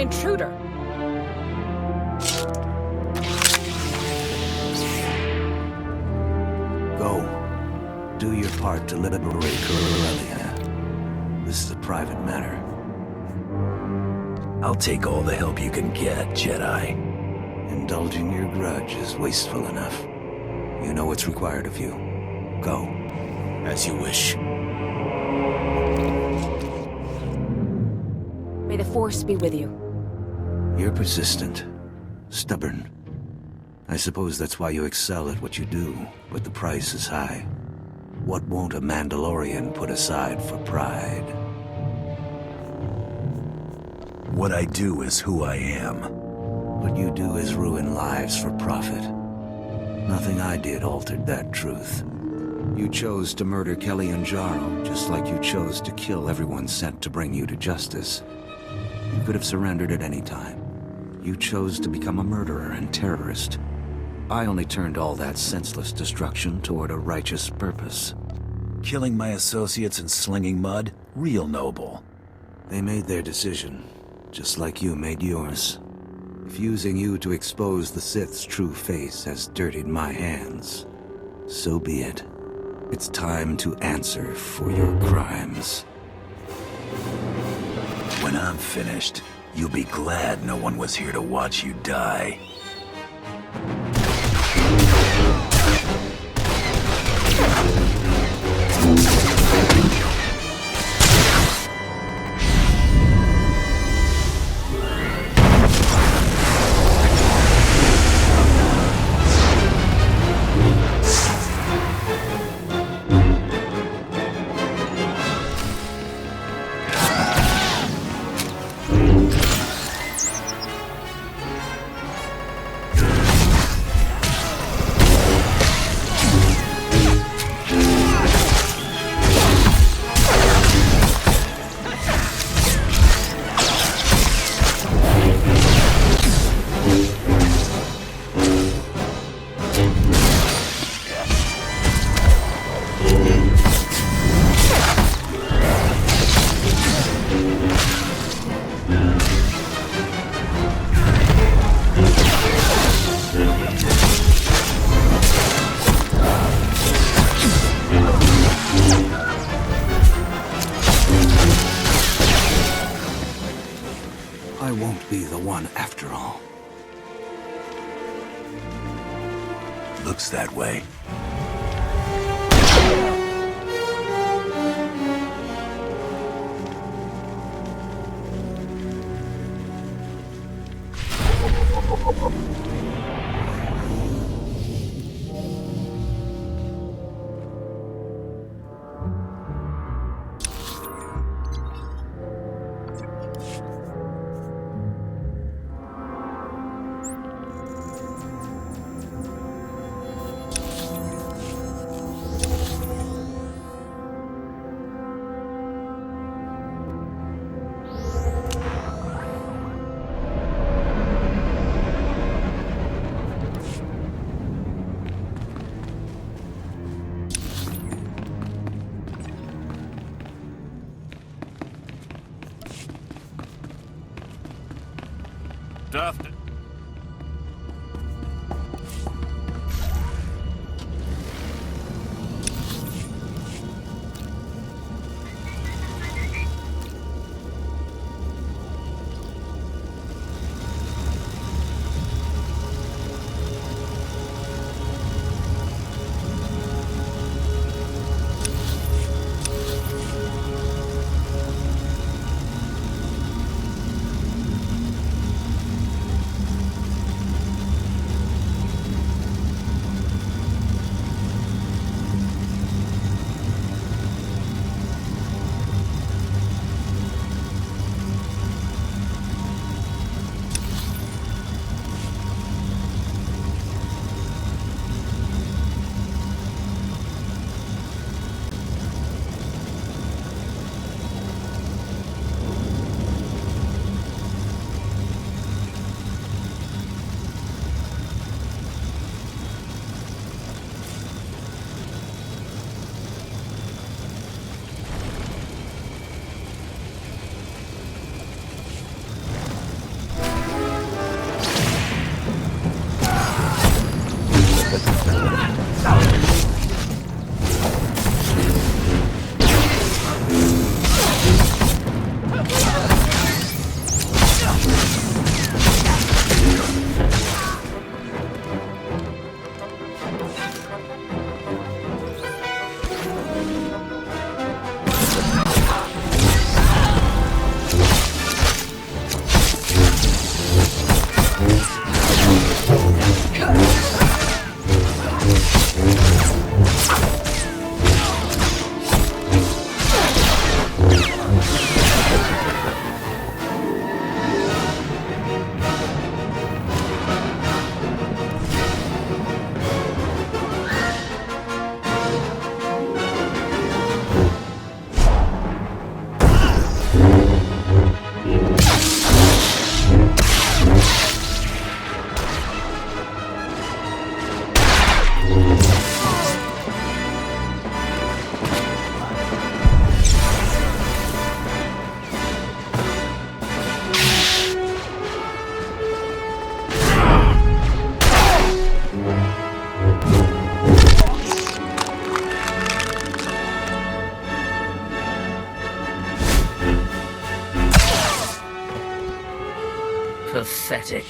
intruder. Go. Do your part to liberate Corellia. This is a private matter. I'll take all the help you can get, Jedi. Indulging your grudge is wasteful enough. You know what's required of you. Go. As you wish. May the Force be with you. You're persistent. Stubborn. I suppose that's why you excel at what you do, but the price is high. What won't a Mandalorian put aside for pride? What I do is who I am. What you do is ruin lives for profit. Nothing I did altered that truth. You chose to murder Kelly and Jaro, just like you chose to kill everyone sent to bring you to justice. You could have surrendered at any time. You chose to become a murderer and terrorist. I only turned all that senseless destruction toward a righteous purpose. Killing my associates and slinging mud? Real noble. They made their decision, just like you made yours. If using you to expose the Sith's true face has dirtied my hands, so be it. It's time to answer for your crimes. When I'm finished, you'll be glad no one was here to watch you die. I won't be the one after all. Looks that way. Stuffed it. Pathetic.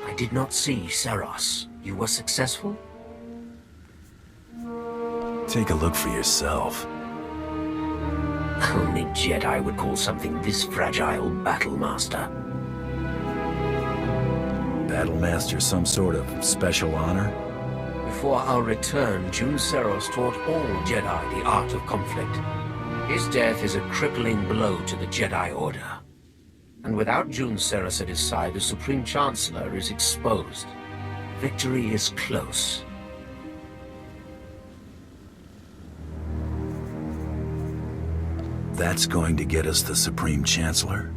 I did not see Seros. You were successful? Take a look for yourself. Only Jedi would call something this fragile Battlemaster. Battlemaster some sort of special honor? Before our return, Jun Seros taught all Jedi the art of conflict. His death is a crippling blow to the Jedi Order. And without Jun Seros at his side, the Supreme Chancellor is exposed. Victory is close. That's going to get us the Supreme Chancellor?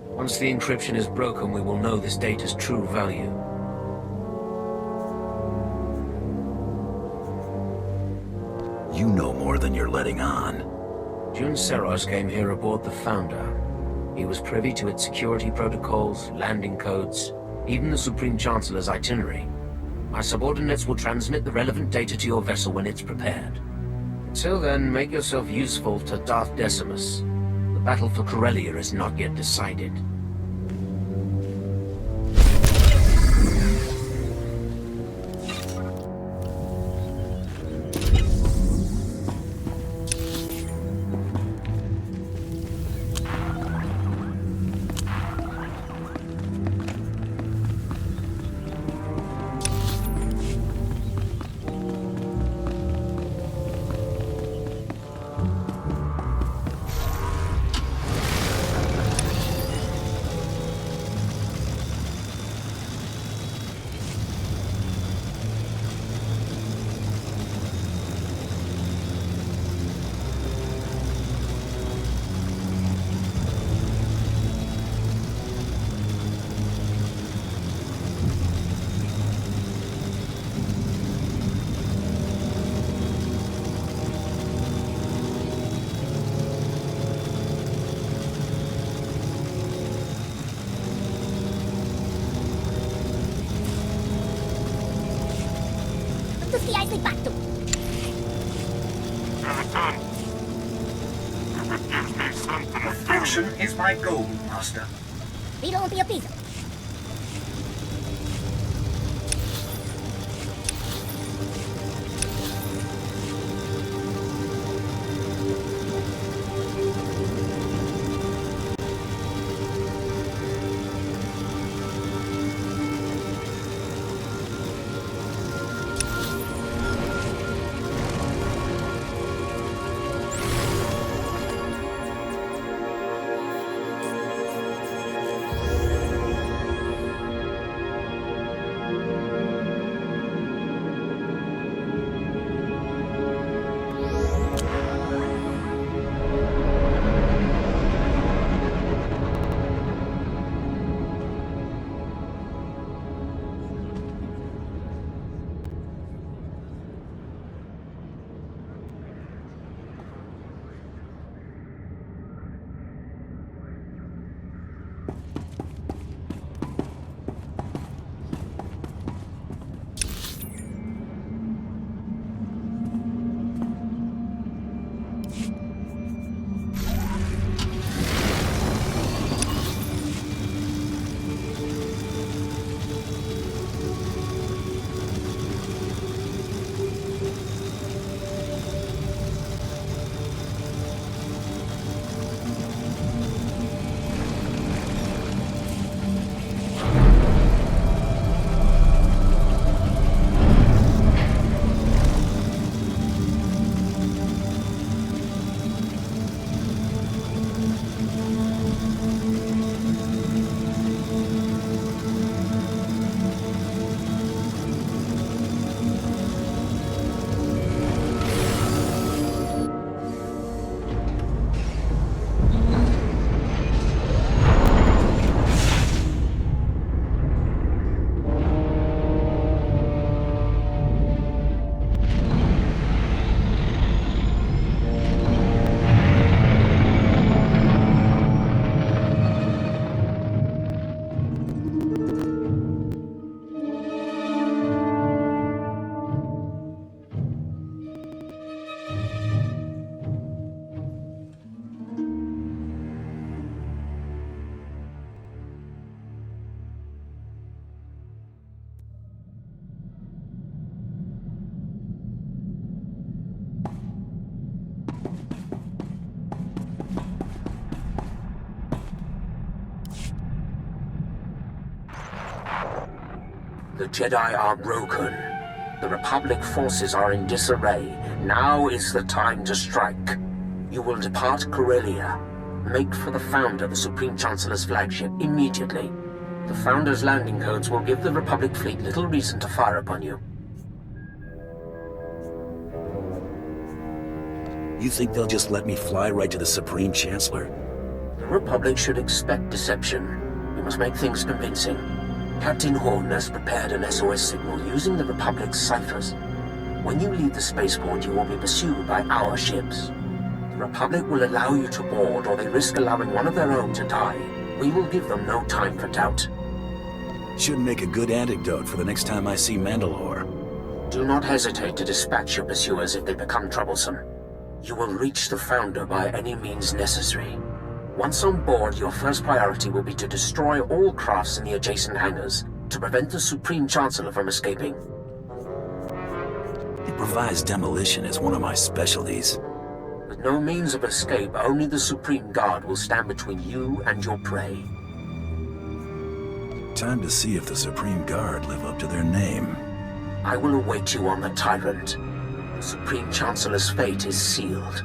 Once the encryption is broken, we will know this data's true value. You know more than you're letting on. Jun Seros came here aboard the Founder. He was privy to its security protocols, landing codes, even the Supreme Chancellor's itinerary. My subordinates will transmit the relevant data to your vessel when it's prepared. Until then, make yourself useful to Darth Decimus. The battle for Corellia is not yet decided. Perfection is my goal, Master. The Jedi are broken. The Republic forces are in disarray. Now is the time to strike. You will depart Corellia. Make for the Founder, the Supreme Chancellor's flagship, immediately. The Founder's landing codes will give the Republic fleet little reason to fire upon you. You think they'll just let me fly right to the Supreme Chancellor? The Republic should expect deception. We must make things convincing. Captain Horn has prepared an SOS signal using the Republic's ciphers. When you leave the spaceport, you will be pursued by our ships. The Republic will allow you to board, or they risk allowing one of their own to die. We will give them no time for doubt. Should make a good antidote for the next time I see Mandalore. Do not hesitate to dispatch your pursuers if they become troublesome. You will reach the Founder by any means necessary. Once on board, your first priority will be to destroy all crafts in the adjacent hangars to prevent the Supreme Chancellor from escaping. Improvised demolition is one of my specialties. With no means of escape, only the Supreme Guard will stand between you and your prey. Time to see if the Supreme Guard live up to their name. I will await you on the Tyrant. The Supreme Chancellor's fate is sealed.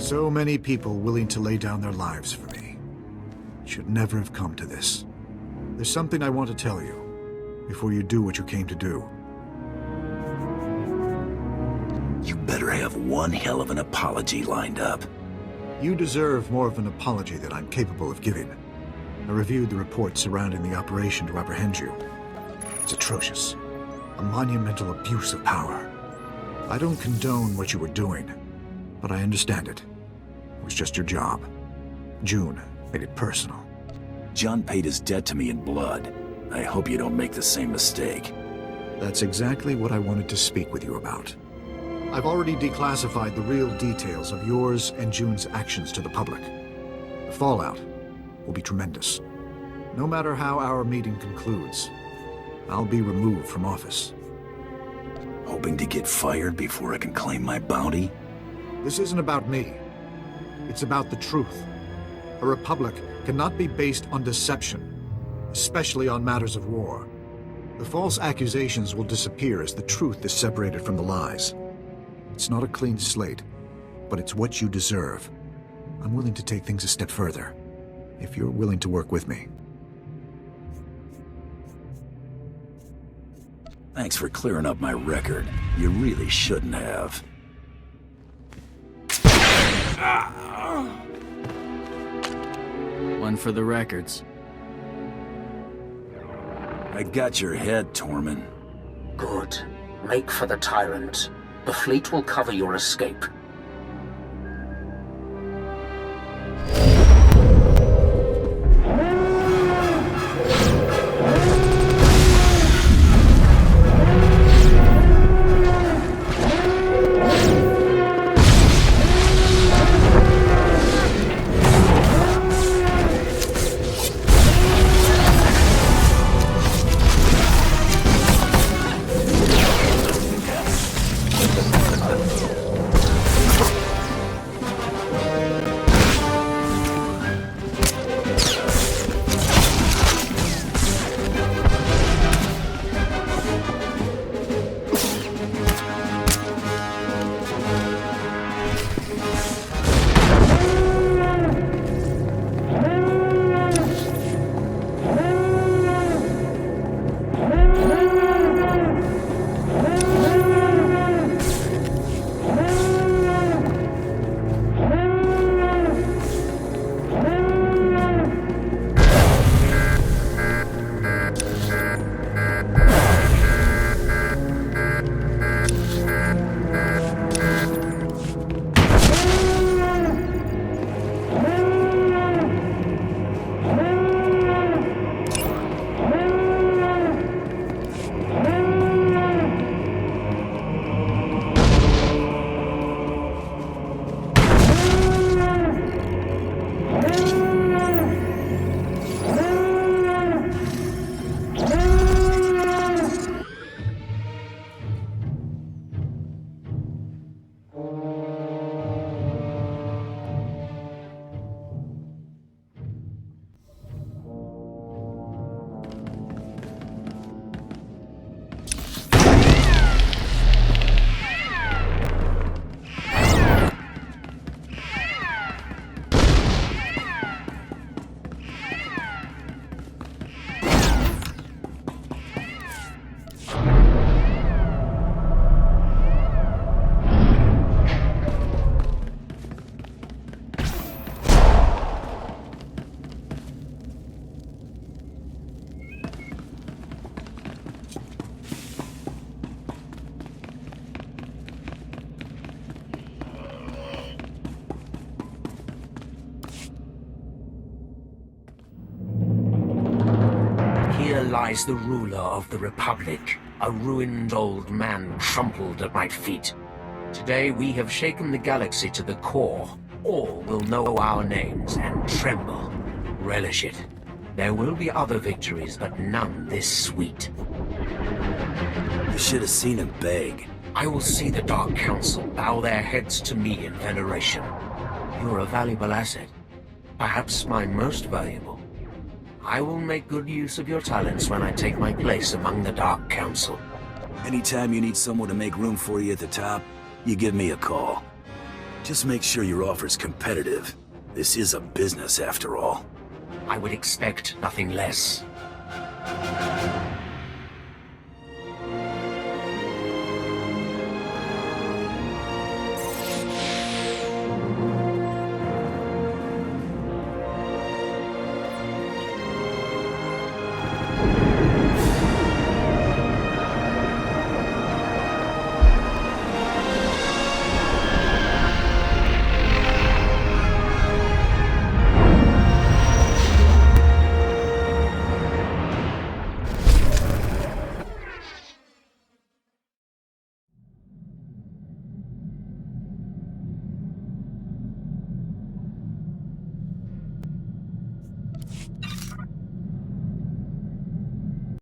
So many people willing to lay down their lives for me. It should never have come to this. There's something I want to tell you before you do what you came to do. You better have one hell of an apology lined up. You deserve more of an apology than I'm capable of giving. I reviewed the reports surrounding the operation to apprehend you. It's atrocious. A monumental abuse of power. I don't condone what you were doing, but I understand it. It was just your job. June made it personal. John paid his debt to me in blood. I hope you don't make the same mistake. That's exactly what I wanted to speak with you about. I've already declassified the real details of yours and June's actions to the public. The fallout will be tremendous. No matter how our meeting concludes, I'll be removed from office. Hoping to get fired before I can claim my bounty? This isn't about me. It's about the truth. A republic cannot be based on deception, especially on matters of war. The false accusations will disappear as the truth is separated from the lies. It's not a clean slate, but it's what you deserve. I'm willing to take things a step further, if you're willing to work with me. Thanks for clearing up my record. You really shouldn't have. One for the records. I got your head, Tormund. Good. Make for the Tyrant. The fleet will cover your escape. Lies the ruler of the Republic, a ruined old man trampled at my feet. Today we have shaken the galaxy to the core. All will know our names and tremble. Relish it. There will be other victories, but none this sweet. You should have seen him beg. I will see the Dark Council bow their heads to me in veneration. You're a valuable asset. Perhaps my most valuable. I will make good use of your talents when I take my place among the Dark Council. Anytime you need someone to make room for you at the top, you give me a call. Just make sure your offer's competitive. This is a business after all. I would expect nothing less.